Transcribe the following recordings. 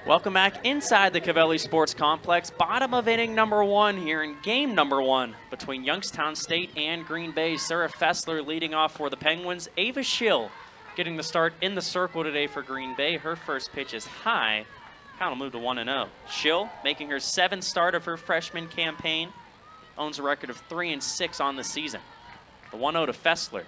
Welcome back inside the Covelli Sports Complex. Bottom of inning number 1 here in game number 1 between Youngstown State and Green Bay. Sarah Fessler leading off for the Penguins. Ava Schill getting the start in the circle today for Green Bay. Her first pitch is high. Count will move to 1-0. Schill making her 7th start of her freshman campaign. Owns a record of 3-6 on the season. The 1-0 to Fessler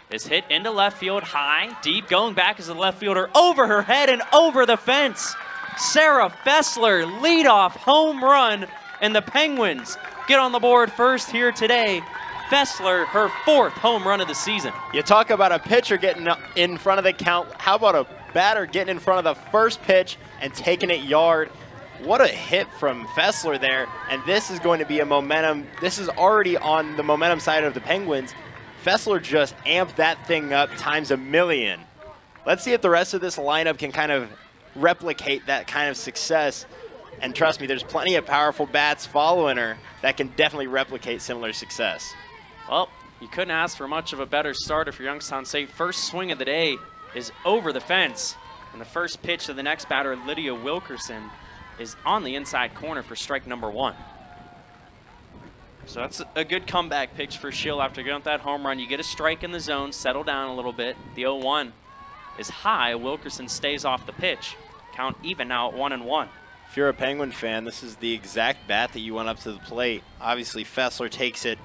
is hit into left field, high, deep, going back as the left fielder over her head and over the fence. Sarah Fessler, leadoff home run, and the Penguins get on the board first here today. Fessler, her 4th home run of the season. You talk about a pitcher getting in front of the count. How about a batter getting in front of the first pitch and taking it yard? What a hit from Fessler there, and this is going to be a momentum. This is already on the momentum side of the Penguins. Fessler just amped that thing up times a million. Let's see if the rest of this lineup can kind of replicate that kind of success. And trust me, there's plenty of powerful bats following her that can definitely replicate similar success. Well, you couldn't ask for much of a better starter for Youngstown State. First swing of the day is over the fence. And the first pitch of the next batter, Lydia Wilkerson, is on the inside corner for strike number 1. So that's a good comeback pitch for Schill after getting that home run. You get a strike in the zone, settle down a little bit. The 0-1 is high. Wilkerson stays off the pitch. Count even now at 1-1. If you're a Penguin fan, this is the exact bat that you want up to the plate. Obviously, Fessler takes it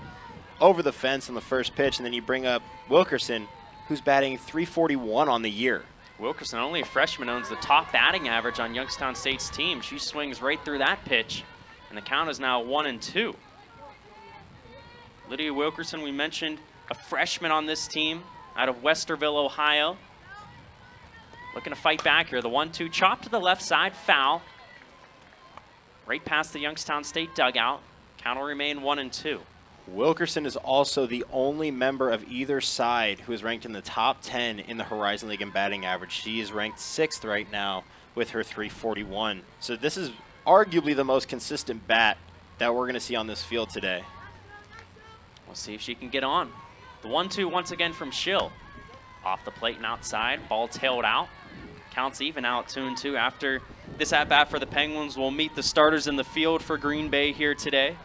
over the fence on the first pitch, and then you bring up Wilkerson, who's batting .341 on the year. Wilkerson, only a freshman, owns the top batting average on Youngstown State's team. She swings right through that pitch, and the count is now 1-2. Lydia Wilkerson, we mentioned, a freshman on this team out of Westerville, Ohio. Looking to fight back here. The 1-2 chop to the left side, foul. Right past the Youngstown State dugout. Count will remain 1-2. Wilkerson is also the only member of either side who is ranked in the top 10 in the Horizon League in batting average. She is ranked 6th right now with her .341. So this is arguably the most consistent bat that we're going to see on this field today. We'll see if she can get on. The 1-2 once again from Schill. Off the plate and outside, ball tailed out. Counts even out 2-2 after this at-bat for the Penguins. Will meet the starters in the field for Green Bay here today.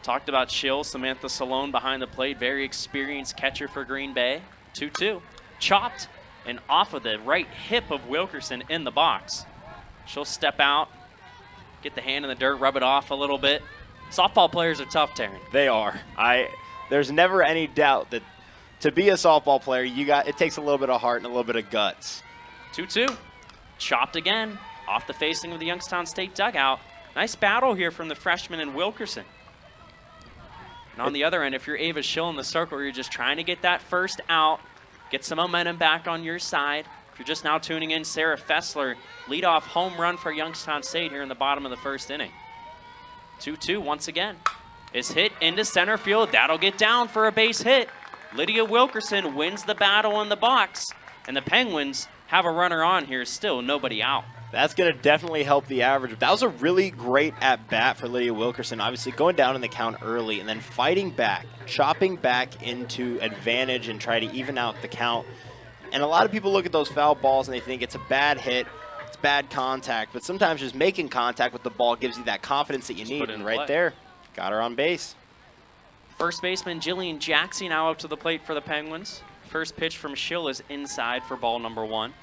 Talked about Schill, Samantha Salone behind the plate, very experienced catcher for Green Bay. 2-2, chopped and off of the right hip of Wilkerson in the box. She'll step out, get the hand in the dirt, rub it off a little bit. Softball players are tough, Taryn. They are. There's never any doubt that to be a softball player, it takes a little bit of heart and a little bit of guts. 2-2, chopped again, off the facing of the Youngstown State dugout. Nice battle here from the freshman and Wilkerson. And on the other end, if you're Ava Schill in the circle, you're just trying to get that first out, get some momentum back on your side. If you're just now tuning in, Sarah Fessler, leadoff home run for Youngstown State here in the bottom of the first inning. 2-2 once again is hit into center field. That'll get down for a base hit. Lydia Wilkerson wins the battle in the box, and the Penguins have a runner on here, still nobody out. That's going to definitely help the average. That was a really great at-bat for Lydia Wilkerson, obviously going down in the count early and then fighting back, chopping back into advantage and try to even out the count. And a lot of people look at those foul balls and they think it's a bad hit, it's bad contact, but sometimes just making contact with the ball gives you that confidence that you need, and right there, got her on base. First baseman Jillian Jackson now up to the plate for the Penguins. First pitch from Schill is inside for ball number 1.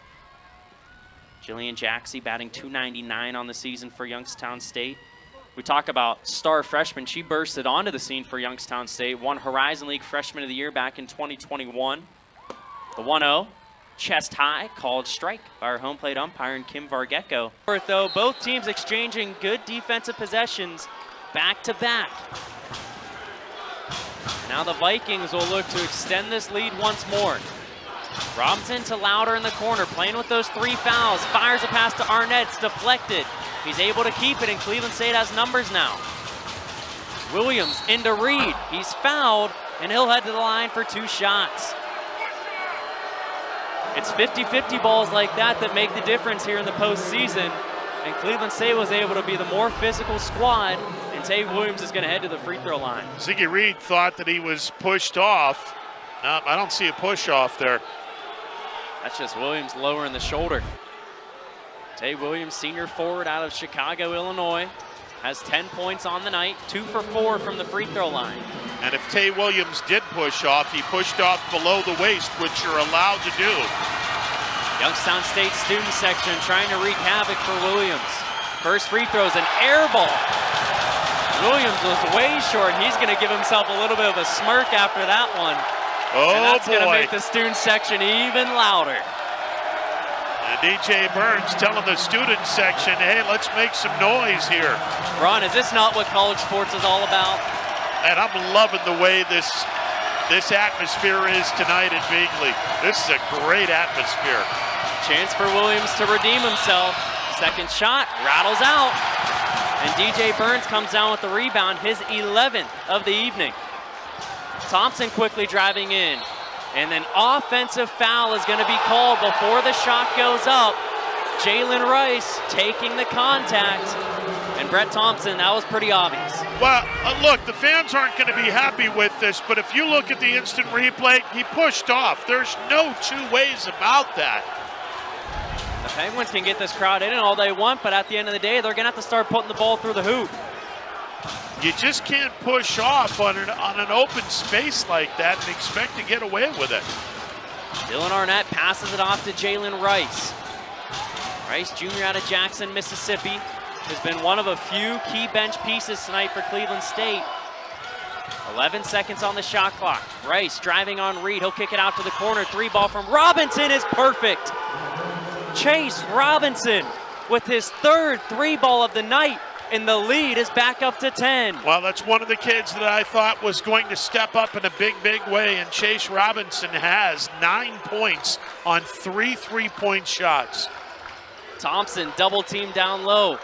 Jillian Jackson batting .299 on the season for Youngstown State. We talk about star freshman. She bursted onto the scene for Youngstown State, won Horizon League Freshman of the Year back in 2021. The 1-0, chest high, called strike by our home plate umpire, Kim Vargecko. Though both teams exchanging good defensive possessions back to back. Now the Vikings will look to extend this lead once more. Robinson to Louder in the corner, playing with those 3 fouls. Fires a pass to Arnett, it's deflected. He's able to keep it, and Cleveland State has numbers now. Williams into Reed. He's fouled, and he'll head to the line for 2 shots. It's 50-50 balls like that that make the difference here in the postseason. And Cleveland State was able to be the more physical squad, and Tay Williams is going to head to the free throw line. Ziggy Reed thought that he was pushed off. No, I don't see a push off there. That's just Williams lowering the shoulder. Tay Williams, senior forward out of Chicago, Illinois, has 10 points on the night, 2 for 4 from the free throw line. And if Tay Williams did push off, he pushed off below the waist, which you're allowed to do. Youngstown State student section trying to wreak havoc for Williams. First free throw is an air ball. Williams was way short. He's going to give himself a little bit of a smirk after that one. Oh, and that's going to boy. make the student section even louder. And DJ Burns telling the student section, hey, let's make some noise here. Ron, is this not what college sports is all about? And I'm loving the way this atmosphere is tonight in Bingley. This is a great atmosphere. Chance for Williams to redeem himself. Second shot, rattles out. And DJ Burns comes down with the rebound, his 11th of the evening. Thompson quickly driving in. And then offensive foul is going to be called before the shot goes up. Jalen Rice taking the contact. And Brett Thompson, that was pretty obvious. Well, look, the fans aren't going to be happy with this, but if you look at the instant replay, he pushed off. There's no two ways about that. The Penguins can get this crowd in all they want, but at the end of the day, they're going to have to start putting the ball through the hoop. You just can't push off on an open space like that and expect to get away with it. Dylan Arnett passes it off to Jalen Rice. Rice, junior out of Jackson, Mississippi, has been one of a few key bench pieces tonight for Cleveland State. 11 seconds on the shot clock. Rice driving on Reed. He'll kick it out to the corner. 3 ball from Robinson is perfect. Chase Robinson with his 3rd 3 ball of the night, and the lead is back up to 10. Well, that's one of the kids that I thought was going to step up in a big, big way, and Chase Robinson has 9 points on 3 3-point shots. Thompson double team down low.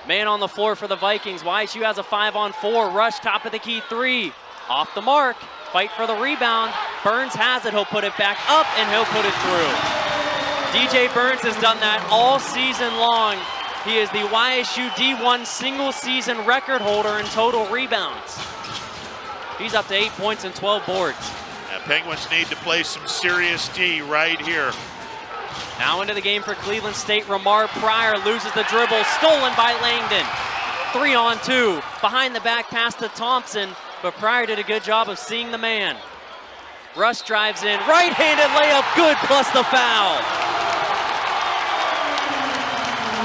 Man on the floor for the Vikings. YSU has a 5-on-4. Rush top of the key 3. Off the mark. Fight for the rebound. Burns has it. He'll put it back up and he'll put it through. DJ Burns has done that all season long. He is the YSU D1 single season record holder in total rebounds. He's up to 8 points and 12 boards. Yeah, Penguins need to play some serious D right here. Now into the game for Cleveland State. Ramar Pryor loses the dribble, stolen by Langdon. 3-on-2, behind the back pass to Thompson, but Pryor did a good job of seeing the man. Rush drives in, right-handed layup, good, plus the foul.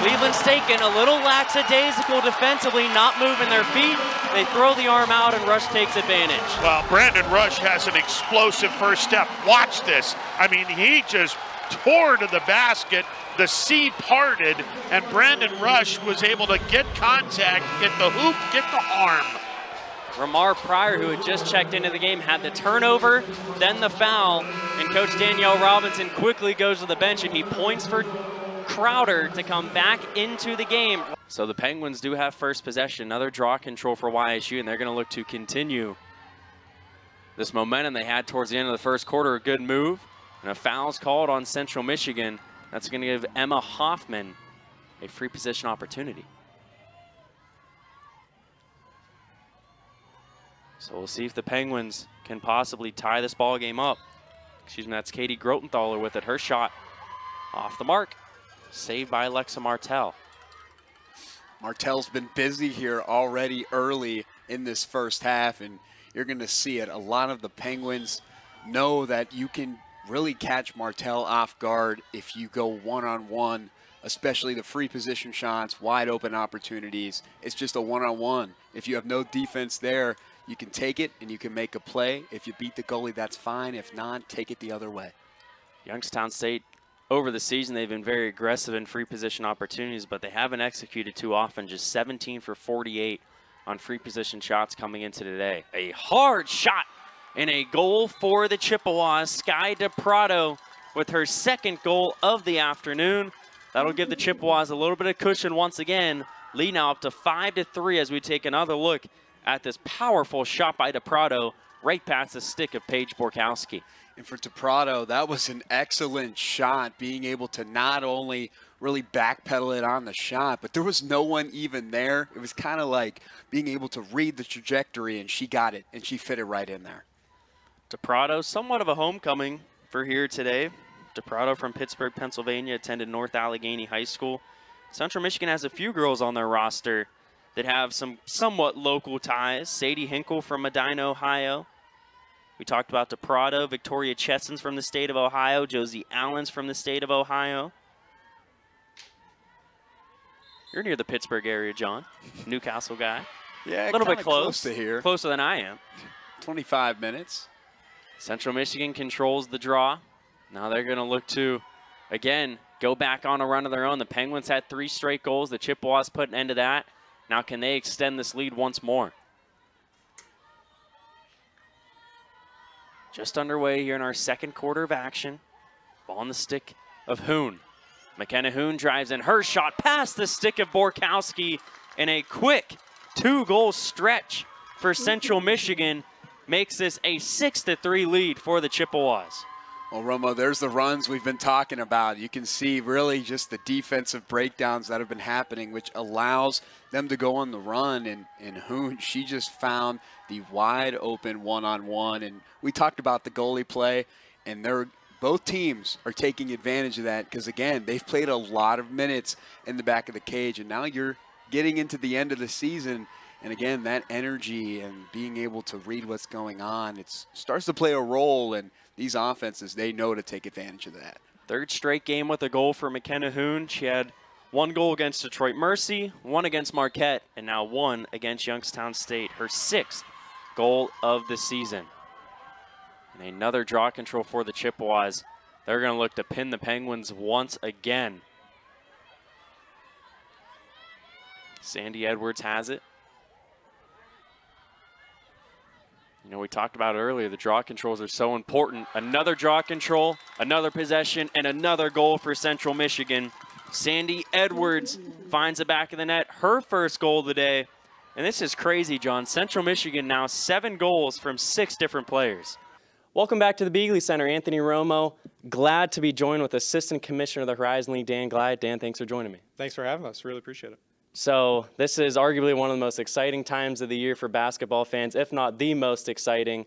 Cleveland State getting a little lackadaisical defensively, not moving their feet. They throw the arm out and Rush takes advantage. Well, Brandon Rush has an explosive first step. Watch this. I mean, he just tore to the basket, the sea parted, and Brandon Rush was able to get contact, get the hoop, get the arm. Ramar Pryor, who had just checked into the game, had the turnover, then the foul, and Coach Danielle Robinson quickly goes to the bench and he points for Crowder to come back into the game. So the Penguins do have first possession, another draw control for YSU, and they're going to look to continue this momentum they had towards the end of the first quarter. A good move. And a foul's called on Central Michigan. That's going to give Emma Hoffman a free position opportunity. So we'll see if the Penguins can possibly tie this ball game up. Excuse me, that's Katie Grotenthaler with it. Her shot off the mark. Saved by Alexa Martell. Martell's been busy here already early in this first half, and you're going to see it. A lot of the Penguins know that you can really catch Martell off guard if you go one-on-one, especially the free position shots, wide open opportunities. It's just a one-on-one. If you have no defense there, you can take it and you can make a play. If you beat the goalie, that's fine. If not, take it the other way. Youngstown State, over the season, they've been very aggressive in free position opportunities, but they haven't executed too often. Just 17 for 48 on free position shots coming into today. A hard shot and a goal for the Chippewas. Sky DePrado with her 2nd goal of the afternoon. That'll give the Chippewas a little bit of cushion once again. Lead now up to 5-3 as we take another look at this powerful shot by DePrado right past the stick of Paige Borkowski. And for DePrado, that was an excellent shot, being able to not only really backpedal it on the shot, but there was no one even there. It was kind of like being able to read the trajectory, and she got it, and she fit it right in there. DePrado, somewhat of a homecoming for here today. DePrado from Pittsburgh, Pennsylvania, attended North Allegheny High School. Central Michigan has a few girls on their roster that have some somewhat local ties. Sadie Hinkle from Medina, Ohio. We talked about DePrado, Victoria Chessens from the state of Ohio, Josie Allens from the state of Ohio. You're near the Pittsburgh area, John. Newcastle guy. Yeah, a little bit close to here. Closer than I am. 25 minutes. Central Michigan controls the draw. Now they're going to look to, again, go back on a run of their own. The Penguins had 3 straight goals. The Chippewas put an end to that. Now can they extend this lead once more? Just underway here in our second quarter of action. Ball on the stick of Hoon. McKenna Hoon drives in her shot past the stick of Borkowski, and a quick 2-goal stretch for Central Michigan makes this a 6-3 lead for the Chippewas. Well, Romo, there's the runs we've been talking about. You can see really just the defensive breakdowns that have been happening, which allows them to go on the run. And Hoon, she just found the wide open one-on-one. And we talked about the goalie play, and both teams are taking advantage of that because, again, they've played a lot of minutes in the back of the cage. And now you're getting into the end of the season. And, again, that energy and being able to read what's going on, it starts to play a role. And these offenses, they know to take advantage of that. Third straight game with a goal for McKenna Hoon. She had 1 goal against Detroit Mercy, 1 against Marquette, and now 1 against Youngstown State. Her 6th goal of the season. And another draw control for the Chippewas. They're going to look to pin the Penguins once again. Sandy Edwards has it. You know, we talked about it earlier. The draw controls are so important. Another draw control, another possession, and another goal for Central Michigan. Sandy Edwards finds the back of the net, her first goal of the day. And this is crazy, John. Central Michigan now 7 goals from 6 different players. Welcome back to the Beagley Center. Anthony Romo, glad to be joined with Assistant Commissioner of the Horizon League, Dan Glide. Dan, thanks for joining me. Thanks for having us. Really appreciate it. So this is arguably one of the most exciting times of the year for basketball fans, if not the most exciting.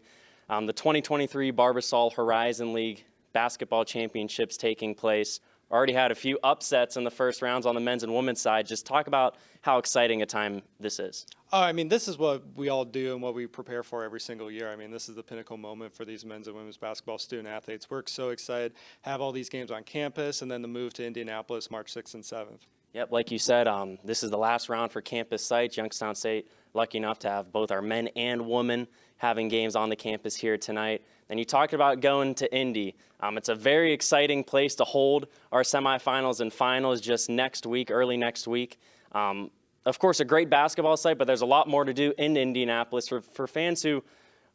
The 2023 Barbasol Horizon League basketball championships taking place. Already had a few upsets in the first rounds on the men's and women's side. Just talk about how exciting a time this is. I mean, this is what we all do and what we prepare for every single year. I mean, this is the pinnacle moment for these men's and women's basketball student athletes. We're so excited, have all these games on campus, and then the move to Indianapolis March 6th and 7th. Yep, like you said, this is the last round for campus sites. Youngstown State lucky enough to have both our men and women having games on the campus here tonight. And you talked about going to Indy. It's a very exciting place to hold our semifinals and finals just next week, early next week. Of course, a great basketball site, but there's a lot more to do in Indianapolis. For fans who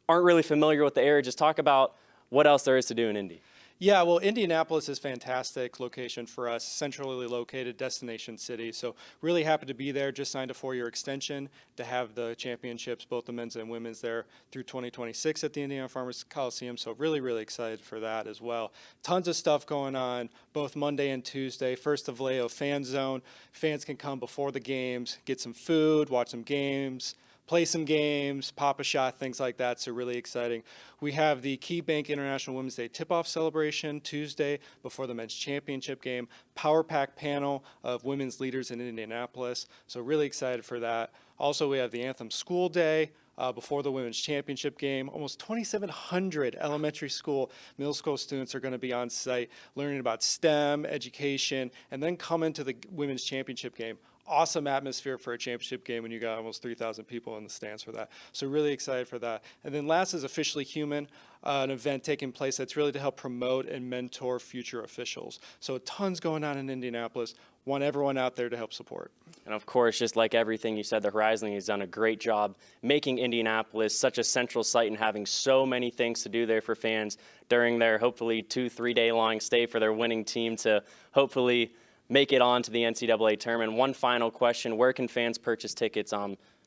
aren't really familiar with the area, just talk about what else there is to do in Indy. Yeah, well, Indianapolis is a fantastic location for us, centrally located destination city. So really happy to be there. Just signed a 4-year extension to have the championships, both the men's and women's, there through 2026 at the Indiana Farmers Coliseum. So really, really excited for that as well. Tons of stuff going on both Monday and Tuesday. First of Vallejo Fan Zone. Fans can come before the games, get some food, watch some games, play some games, pop a shot, things like that, so really exciting. We have the Key Bank International Women's Day tip-off celebration Tuesday before the men's championship game, Power Pack panel of women's leaders in Indianapolis, so really excited for that. Also, we have the Anthem School Day before the women's championship game. Almost 2,700 elementary school, middle school students are going to be on site learning about STEM, education, and then come into the women's championship game. Awesome atmosphere for a championship game when you got almost 3,000 people in the stands for that. So really excited for that. And then last is Officially Human, an event taking place that's really to help promote and mentor future officials. So tons going on in Indianapolis. Want everyone out there to help support. And of course, just like everything you said, the Horizon League has done a great job making Indianapolis such a central site and having so many things to do there for fans during their hopefully 2-3 day long stay for their winning team to hopefully make it on to the NCAA tournament. One final question, where can fans purchase tickets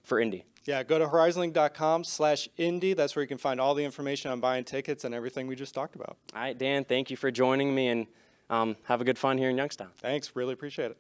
for Indy? Yeah, go to horizonleague.com/Indy. That's where you can find all the information on buying tickets and everything we just talked about. All right, Dan, thank you for joining me, and have a good fun here in Youngstown. Thanks, really appreciate it.